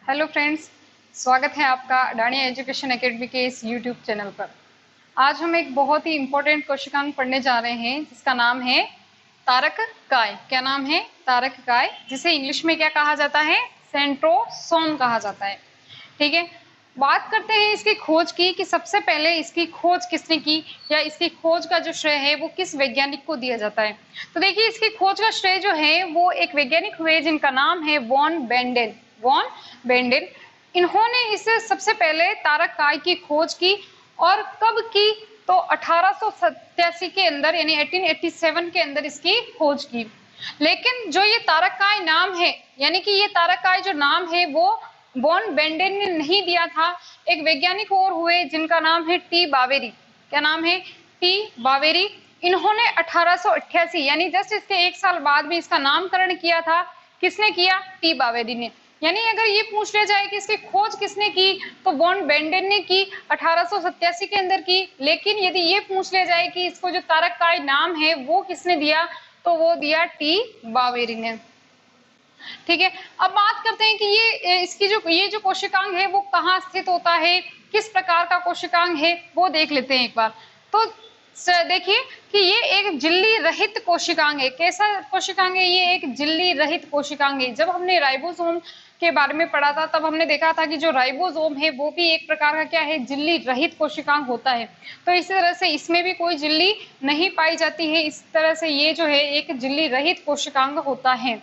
Hello friends, स्वागत है आपका अडानी एजुकेशन एकेडमी के इस यूट्यूब चैनल पर। आज हम एक बहुत ही इम्पोर्टेंट कोशिकांक पढ़ने जा रहे हैं जिसका नाम है तारक काय। क्या नाम है? तारक काय, जिसे इंग्लिश में क्या कहा जाता है? सेंट्रोसोम कहा जाता है। ठीक है, बात करते हैं इसकी खोज की कि सबसे पहले इसकी खोज किसने की या इसकी खोज का जो श्रेय है वो किस वैज्ञानिक को दिया जाता है। तो देखिए, इसकी खोज का श्रेय जो है वो एक वैज्ञानिक हुए जिनका नाम है वॉन बेंडेल। वॉन बेंडेल, इन्होंने इसे सबसे पहले तारक काय की खोज की। और कब की? तो 1887 के अंदर, यानी 1887 के अंदर इसकी खोज की। लेकिन जो ये तारक काय नाम है, यानी कि ये तारक काय जो नाम है वो वॉन बेंडेल ने नहीं दिया था। एक वैज्ञानिक और हुए जिनका नाम है टी बावेरी। क्या नाम है? टी बावेरी। इन्होंने 1888, यानी जस्ट इसके एक साल बाद में इसका नामकरण किया था। किसने किया? टी बावेरी ने। यानी अगर ये पूछ लिया जाए कि इसकी खोज किसने की, तो वॉन बेंडेल ने की, 1887 के अंदर की। लेकिन यदि ये पूछ लिया जाए कि इसको जो तारक काय नाम है वो किसने दिया, तो वो दिया टी बावेरी ने। ठीक है, अब बात करते हैं कि ये जो कोशिकांग है वो कहाँ स्थित होता है, किस प्रकार का कोशिकांग है वो देख लेते हैं एक बार। तो देखिए कि ये एक झिल्ली रहित कोशिकांग है। कैसा कोशिकांग है? ये एक झिल्ली रहित कोशिकांग है। जब हमने राइबोसोम के बारे में पढ़ा था तब हमने देखा था कि जो राइबोसोम है वो भी एक प्रकार का क्या है? झिल्ली रहित कोशिकांग होता है। तो इस तरह से इसमें भी कोई झिल्ली नहीं पाई जाती है। इस तरह से ये जो है एक झिल्ली रहित कोशिकांग होता है।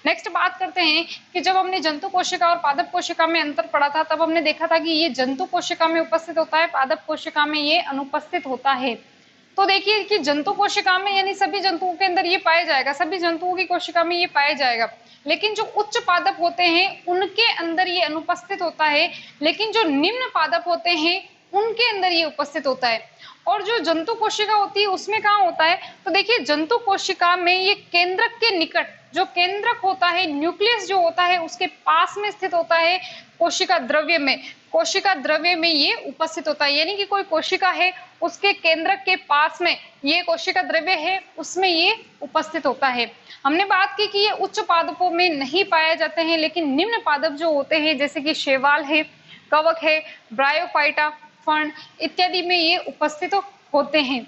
नेक्स्ट बात करते हैं कि जब हमने जंतु कोशिका और पादप कोशिका में अंतर पढ़ा था तब हमने देखा था कि ये जंतु कोशिका में उपस्थित होता है, पादप कोशिका में ये अनुपस्थित होता है। तो देखिए कि जंतु कोशिका में, यानी सभी जंतुओं के अंदर ये पाया जाएगा, सभी जंतुओं की कोशिका में ये पाया जाएगा। लेकिन जो उच्च पादप होते हैं उनके अंदर ये अनुपस्थित होता है। लेकिन जो निम्न पादप होते हैं उनके अंदर ये उपस्थित होता है। और जो जंतु कोशिका होती है उसमें कहाँ होता है? तो देखिए, जंतु कोशिका में ये केंद्रक के निकट, जो केंद्रक होता है, न्यूक्लियस जो होता है उसके पास में स्थित होता है। कोशिका द्रव्य में, कोशिका द्रव्य में ये उपस्थित होता है। यानी कि कोई कोशिका है उसके केंद्रक के पास में ये कोशिका द्रव्य है, उसमें ये उपस्थित होता है। हमने बात की कि ये उच्च पादपों में नहीं पाए जाते हैं, लेकिन निम्न पादप जो होते हैं जैसे कि शैवाल है, कवक है, ब्रायोफाइटा, फर्न इत्यादि में ये उपस्थित होते हैं।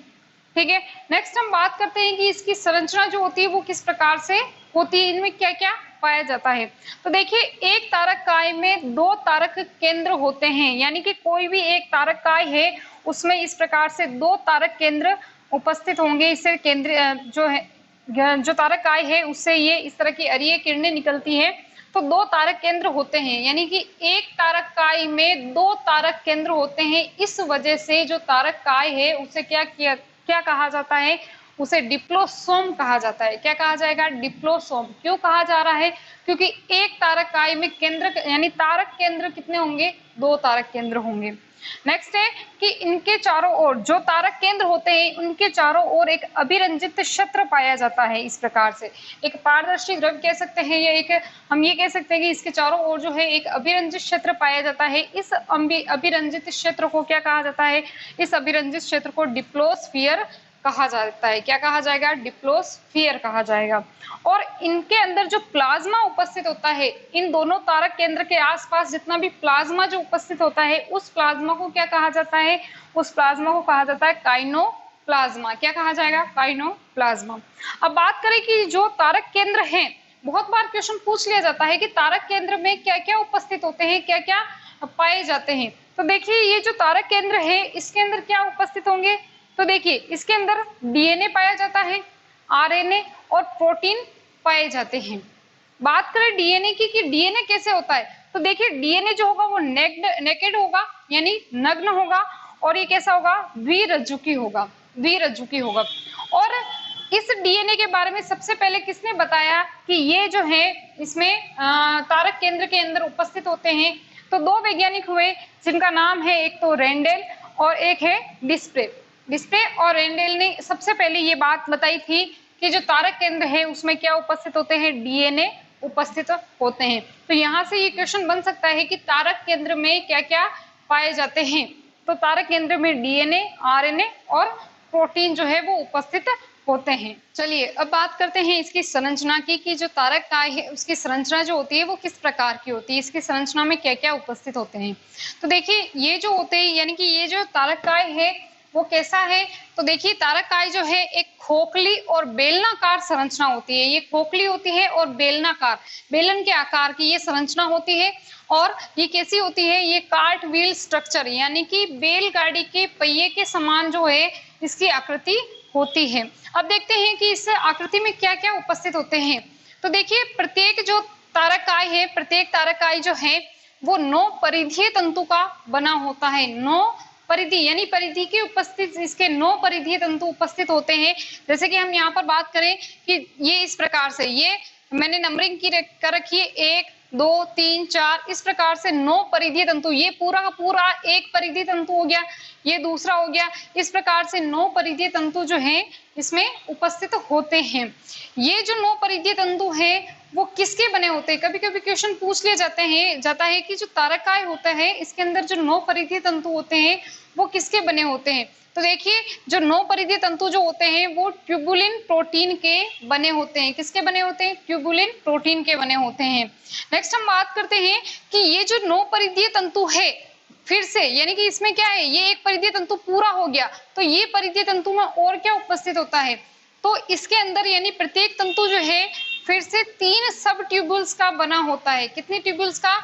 ठीक है, नेक्स्ट हम बात करते हैं कि इसकी संरचना जो होती है वो किस प्रकार से होती है, इनमें क्या क्या पाया जाता है। तो देखिए, एक तारक काय में दो तारक केंद्र होते हैं। यानी कि कोई भी एक तारक काय है उसमें इस प्रकार से दो तारक केंद्र उपस्थित होंगे। इससे केंद्र जो तारक काय है उससे ये इस तरह की अरीय किरणें निकलती हैं। तो दो तारक केंद्र होते हैं, यानी कि एक तारक काय में दो तारक केंद्र होते हैं। इस वजह से जो तारक काय है उसे क्या कहा जाता है? उसे डिप्लोसोम कहा जाता है। क्या कहा जाएगा? डिप्लोसोम। क्यों कहा जा रहा है? क्योंकि एक तारक काय में केंद्र, यानी तारक केंद्र कितने होंगे? दो तारक केंद्र होंगे। नेक्स्ट है कि इनके चारों ओर जो तारक केंद्र होते हैं उनके चारों ओर एक अभिरंजित क्षेत्र पाया जाता है। इस प्रकार से एक पारदर्शी द्रव्य कह सकते हैं, या एक हम ये कह सकते हैं कि इसके चारों ओर जो है एक अभिरंजित क्षेत्र पाया जाता है। इस अभिरंजित क्षेत्र को क्या कहा जाता है? इस अभिरंजित क्षेत्र को डिप्लोस्फियर कहा जाता है। क्या कहा जाएगा? डिप्लोस्फियर कहा जाएगा। और इनके अंदर जो प्लाज्मा उपस्थित होता है, इन दोनों तारक केंद्र के आसपास जितना भी प्लाज्मा जो उपस्थित होता है उस प्लाज्मा को क्या कहा जाता है? उस प्लाज्मा को कहा जाता है काइनोप्लाज्मा। क्या कहा जाएगा? काइनोप्लाज्मा। अब बात करें कि जो तारक केंद्र हैं, बहुत बार क्वेश्चन पूछ लिया जाता है कि तारक केंद्र में क्या क्या उपस्थित होते हैं, क्या क्या पाए जाते हैं। तो देखिए, ये जो तारक केंद्र है इसके अंदर क्या उपस्थित होंगे? तो देखिए, इसके अंदर डीएनए पाया जाता है, आरएनए और प्रोटीन पाए जाते हैं। बात करें डीएनए की कि डीएनए कैसे होता है, तो देखिए डीएनए जो होगा वो नेकेड होगा, यानी नग्न होगा। और ये कैसा होगा? द्विरज्जुकी होगा, द्विरज्जुकी होगा। और इस डीएनए के बारे में सबसे पहले किसने बताया कि ये जो है इसमें तारक केंद्र के अंदर उपस्थित होते हैं? तो दो वैज्ञानिक हुए जिनका नाम है, एक तो रेंडेल और एक है डिस्प्रे। डिस्प्रे और रेंडेल ने सबसे पहले ये बात बताई थी कि जो तारक केंद्र है उसमें क्या उपस्थित होते हैं? डीएनए उपस्थित होते हैं। तो यहाँ से ये क्वेश्चन बन सकता है कि तारक केंद्र में क्या क्या पाए जाते हैं। तो तारक केंद्र में डीएनए, आरएनए और प्रोटीन जो है वो उपस्थित होते हैं। चलिए अब बात करते हैं इसकी संरचना की, कि जो तारक काय है उसकी संरचना जो होती है वो किस प्रकार की होती है, इसकी संरचना में क्या क्या उपस्थित होते हैं। तो देखिए ये जो होते हैं, यानी कि ये जो तारक काय है वो कैसा है, तो देखिए तारक काय जो है एक खोखली और बेलनाकार संरचना होती है। ये खोखली होती है और बेलनाकार, बेलन के आकार की ये संरचना होती है। और ये कैसी होती है, ये कार्ट व्हील स्ट्रक्चर, यानी कि बैलगाड़ी के पहिए के समान जो है इसकी आकृति होती है। अब देखते हैं कि इस आकृति में क्या क्या उपस्थित होते हैं। तो देखिए प्रत्येक जो तारक काय है, प्रत्येक तारक काय जो है वो 9 परिधीय तंतु का बना होता है। 9 परिधि, यानी परिधि की उपस्थित, इसके 9 परिधीय तंतु उपस्थित होते हैं। जैसे कि हम यहाँ पर बात करें कि ये इस प्रकार से, ये मैंने नंबरिंग की कर रखी है 1 2 3 4, इस प्रकार से 9 परिधीय तंतु, ये पूरा का पूरा एक परिधीय तंतु हो गया, ये दूसरा हो गया। इस प्रकार से 9 परिधीय तंतु जो है इसमें उपस्थित होते हैं। ये जो 9 परिधीय तंतु है वो किसके बने होते हैं, कभी कभी क्वेश्चन पूछ लिया जाता है कि जो तारक काय होता है इसके अंदर जो 9 परिधीय तंतु होते हैं वो किसके बने होते हैं। तो देखिए जो 9 परिधीय तंतु जो होते हैं वो ट्यूबुलिन प्रोटीन के बने होते हैं। किसके बने होते हैं, ट्यूबुलिन प्रोटीन के बने होते हैं। नेक्स्ट हम बात करते हैं कि ये जो 9 परिधीय तंतु है, फिर से यानी कि इसमें क्या है, ये एक परिधीय तंतु पूरा हो गया, तो ये परिधीय तंतु में और क्या उपस्थित होता है, तो इसके अंदर यानी प्रत्येक तंतु जो है फिर से 3 सब ट्यूबुल्स का बना होता है। कितनी ट्यूबुल्स का,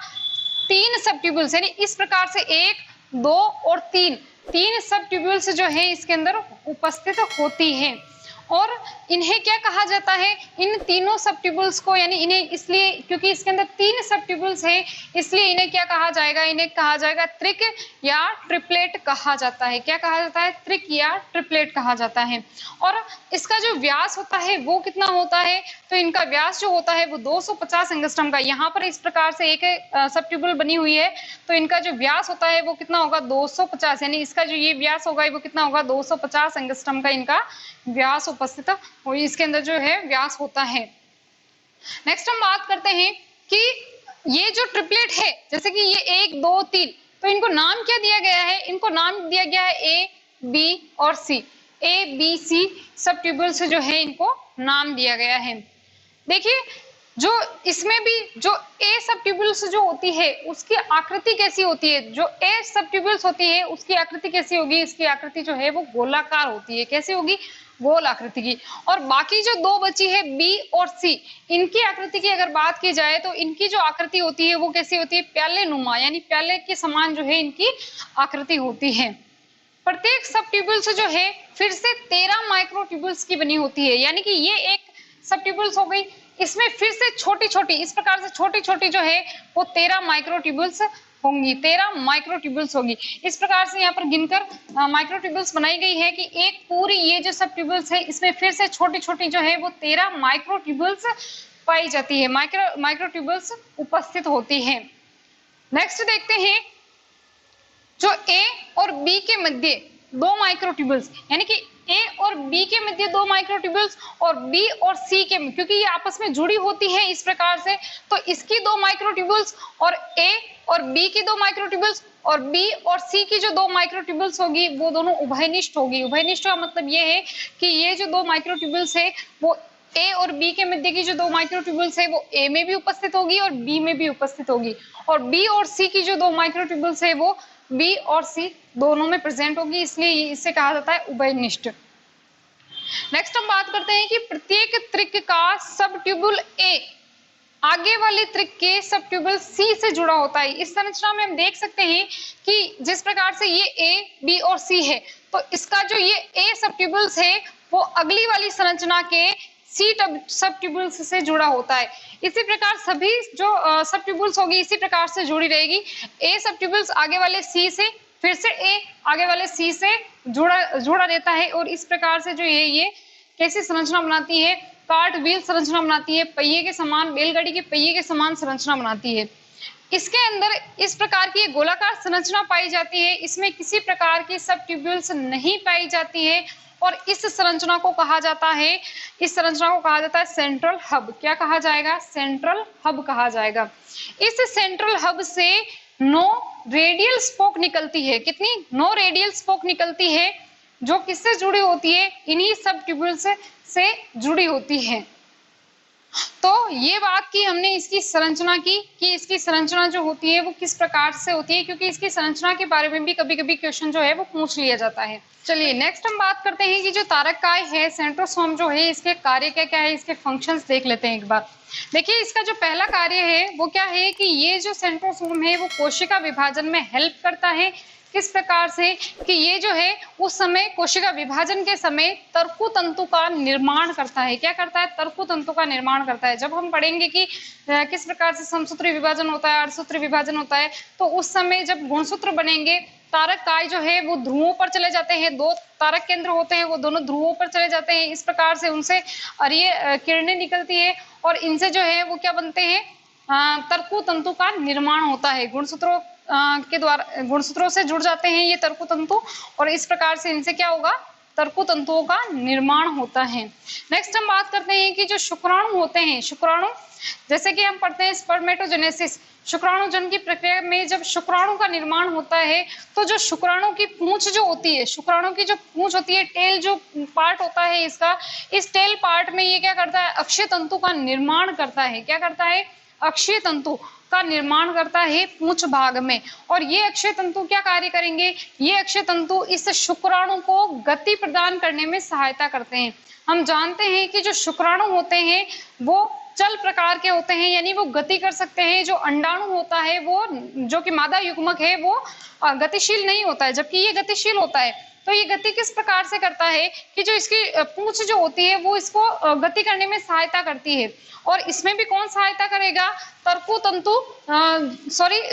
3 सब ट्यूबुल्स, यानी इस प्रकार से 1 2 और 3 सब ट्यूबुल्स जो है इसके अंदर उपस्थित होती है। और इन्हें क्या कहा जाता है, इन तीनों सब ट्यूबुल्स को, यानी इन्हें इसलिए क्योंकि इसके अंदर 3 सब ट्यूबुल्स है इसलिए इन्हें क्या कहा जाएगा, इन्हें कहा जाएगा त्रिक या ट्रिपलेट कहा जाता है। क्या कहा जाता है, त्रिक या ट्रिपलेट कहा जाता है। और इसका जो व्यास होता है वो कितना होता है, तो इनका व्यास जो होता है वो 250 एंगस्ट्रॉम का। यहाँ पर इस प्रकार से एक सब ट्यूबुल बनी हुई है, तो इनका जो व्यास होता है वो कितना होगा, 250, यानी इसका जो ये व्यास होगा वो कितना होगा, 250 एंगस्ट्रॉम का इनका व्यास उपस्थित हो, इसके अंदर जो है व्यास होता है। नेक्स्ट हम बात करते हैं कि ये जो ट्रिपलेट है, जैसे कि ये 1 2 3, तो इनको नाम क्या दिया गया है, इनको नाम दिया गया है ए बी और सी। ए बी सी सब ट्यूबुल से जो है इनको नाम दिया गया है। देखिए जो इसमें भी जो ए सब ट्यूबुल्स जो होती है उसकी आकृति कैसी होती है, जो ए सब ट्यूबुल्स होती है उसकी आकृति कैसी होगी, इसकी आकृति जो है वो गोलाकार होती है। कैसी होगी, गोल आकृति की। और बाकी जो 2 बची है बी और सी, इनकी आकृति की अगर बात की जाए तो इनकी जो आकृति होती है वो कैसी होती है, प्याले नुमा, यानी प्याले के समान जो है इनकी आकृति होती है। प्रत्येक सब ट्यूबुल्स जो है फिर से 13 माइक्रो ट्यूबुल्स की बनी होती है, यानी कि ये एक सब ट्यूबुल्स हो गई, इसमें फिर से छोटी छोटी, इस प्रकार से छोटी छोटी जो है वो 13 माइक्रो ट्यूबुल्स होंगी, 13 माइक्रो ट्यूबुल्स होगी। इस प्रकार से यहाँ पर गिनकर माइक्रो ट्यूबुल्स बनाई गई है कि एक पूरी ये जो सब ट्यूबुल्स है इसमें फिर से छोटी छोटी जो है वो 13 माइक्रो ट्यूबुल्स पाई जाती है, माइक्रो ट्यूबुल्स उपस्थित होती है। नेक्स्ट देखते हैं जो ए और बी के मध्य 2 माइक्रो ट्यूबुल्स, यानी कि ए और बी के मध्य 2 माइक्रो ट्यूबुल्स और बी और सी के, क्योंकि ये आपस में जुड़ी होती है इस प्रकार से, तो इसकी 2 माइक्रो ट्यूबुल्स और ए और बी की 2 माइक्रो ट्यूबुल्स और बी और सी की जो 2 माइक्रो ट्यूबुल्स होगी वो दोनों उभयनिष्ठ होगी। उभयनिष्ठ का मतलब ये है कि ये जो 2 माइक्रो ट्यूबुल्स है वो ए और बी के मध्य की जो 2 माइक्रो ट्यूबुल्स है वो ए में भी उपस्थित होगी और बी में भी उपस्थित होगी, और बी और सी की जो 2 माइक्रो ट्यूबुल्स है वो बी और सी दोनों में प्रेजेंट होगी, इसलिए इसे कहा जाता है उभयनिष्ठ। नेक्स्ट हम बात करते हैं कि प्रत्येक त्रिक का सब ट्यूबुल ए आगे वाले त्रिक के सब ट्यूबुल सी से जुड़ा होता है। इस संरचना में हम देख सकते हैं कि जिस प्रकार से ये ए बी और सी है, तो इसका जो ये ए सब ट्यूबुल्स है वो अगली वाली संरचना के सी सब ट्यूबुल्स से जुड़ा होता है। इसी प्रकार सभी जो सब ट्यूबुल्स होगी इसी प्रकार से जुड़ी रहेगी। ए सब ट्यूबुल्स आगे वाले सी से, फिर से ए आगे वाले सी से जुड़ा रहता है, और इस प्रकार से जो ये कैसी संरचना बनाती है, कार्ट व्हील संरचना बनाती है, पहिए के समान, बैलगाड़ी के पहिए के समान संरचना बनाती है। इसके अंदर इस प्रकार की गोलाकार संरचना पाई जाती है, इसमें किसी प्रकार की सब ट्यूबुल्स नहीं पाई जाती है, और इस संरचना को कहा जाता है, सेंट्रल हब। क्या कहा जाएगा, सेंट्रल हब कहा जाएगा। इस सेंट्रल हब से 9 रेडियल स्पोक निकलती है। कितनी, 9 रेडियल स्पोक निकलती है। जो किससे जुड़ी होती है, इन्हीं सब ट्यूब्यूल्स से जुड़ी होती है। तो ये बात की हमने इसकी संरचना की कि इसकी संरचना जो होती है वो किस प्रकार से होती है, क्योंकि इसकी संरचना के बारे में भी कभी कभी क्वेश्चन जो है वो पूछ लिया जाता है। चलिए नेक्स्ट हम बात करते हैं कि जो तारककाय है, सेंट्रोसोम जो है, इसके कार्य क्या क्या है, इसके फंक्शंस देख लेते हैं एक बार। देखिए इसका जो पहला कार्य है वो क्या है कि ये जो सेंट्रोसोम है वो कोशिका विभाजन में हेल्प करता है। किस प्रकार से कि ये जो है उस समय कोशिका विभाजन के समय तर्कु तंतु का निर्माण करता है। क्या करता है? तर्कु तंतु का निर्माण करता है। जब हम पढ़ेंगे कि किस प्रकार से समसूत्री विभाजन होता है, अर्धसूत्री विभाजन होता है, तो उस समय जब गुणसूत्र बनेंगे, तारककाय जो है वो ध्रुवों पर चले जाते हैं, दो तारक केंद्र होते हैं वो दोनों ध्रुवों पर चले जाते हैं। इस प्रकार से उनसे अरीय किरणें निकलती है और इनसे जो है वो क्या बनते हैं, तर्कु तंतु का निर्माण होता है। गुणसूत्रों के द्वारा, गुणसूत्रों से जुड़ जाते हैं ये तर्कु तंतु और इस प्रकार से इनसे क्या होगा, तर्कु तंतुओं का निर्माण होता है। नेक्स्ट हम बात करते हैं कि जो शुक्राणु होते हैं, शुक्राणु जैसे कि हम पढ़ते हैं स्पर्मेटोजेनेसिस, शुक्राणु जन्म की प्रक्रिया में जब शुक्राणु का निर्माण होता है तो जो शुक्राणु की पूंछ जो होती है, शुक्राणु की जो पूंछ होती है, टेल जो पार्ट होता है इसका, इस टेल पार्ट में ये क्या करता है, अक्षीय तंतु का निर्माण करता है। क्या करता है? अक्षीय तंतु का निर्माण करता है पूंछ भाग में। और ये अक्षीय तंतु क्या कार्य करेंगे, ये अक्षीय तंतु इस शुक्राणु को गति प्रदान करने में सहायता करते हैं। हम जानते हैं कि जो शुक्राणु होते हैं वो चल प्रकार के होते हैं, यानी वो गति कर सकते हैं। जो अंडाणु होता है वो, जो कि मादा युग्मक है, वो गतिशील नहीं होता है, जबकि ये गतिशील होता है। तो ये गति किस प्रकार से करता है कि जो इसकी पूंछ जो होती है वो इसको गति करने में सहायता करती है। और इसमें भी कौन सहायता करेगा, तर्कु तंतु,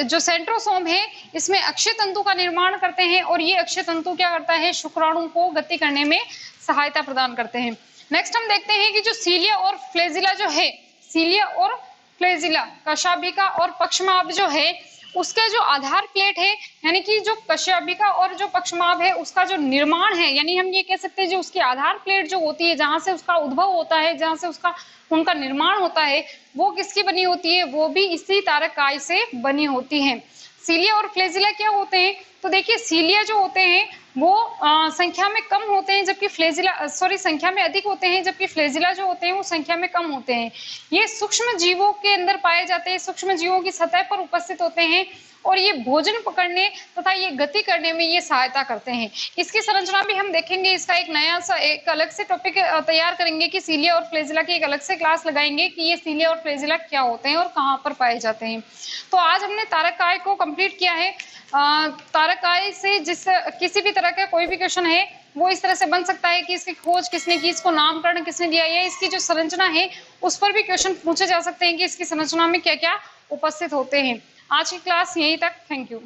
जो सेंट्रोसोम है इसमें अक्षीय तंतु का निर्माण करते हैं और ये अक्षीय तंतु क्या करता है, शुक्राणु को गति करने में सहायता प्रदान करते हैं। नेक्स्ट हम देखते हैं कि जो सीलिया और फ्लेजिला जो है, सीलिया और फ्लेजिला, कशाभिका और पक्षमाभ जो है, उसके जो आधार प्लेट है, यानी कि जो कशाभिका और जो पक्षमाभ है उसका जो निर्माण है, यानी हम ये कह सकते हैं जो उसकी आधार प्लेट जो होती है, जहां से उसका उद्भव होता है, जहां से उसका उनका निर्माण होता है, वो किसकी बनी होती है, वो भी इसी तारककाय से बनी होती है। सीलिया और फ्लेजिला क्या होते हैं, तो देखिए सीलिया जो होते हैं वो संख्या में कम होते हैं, जबकि फ्लेजिला संख्या में अधिक होते हैं, जबकि फ्लेजिला जो होते हैं वो संख्या में कम होते हैं। ये सूक्ष्म जीवों के अंदर पाए जाते हैं, सूक्ष्म जीवों की सतह पर उपस्थित होते हैं और ये भोजन पकड़ने तथा ये गति करने में ये सहायता करते हैं। इसकी संरचना भी हम देखेंगे, इसका एक नया सा एक अलग से टॉपिक तैयार करेंगे कि सीलिया और फ्लेजिला की एक अलग से क्लास लगाएंगे कि ये सीलिया और फ्लेजिला क्या होते हैं और कहाँ पर पाए जाते हैं। तो आज हमने तारककाय को कंप्लीट किया है। तारककाय से जिस किसी भी तरह का कोई भी क्वेश्चन है वो इस तरह से बन सकता है कि इसकी खोज किसने की, इसको नामकरण किसने दिया, या इसकी जो संरचना है उस पर भी क्वेश्चन पूछे जा सकते हैं कि इसकी संरचना में क्या क्या उपस्थित होते हैं। आज की क्लास यहीं तक। Thank you.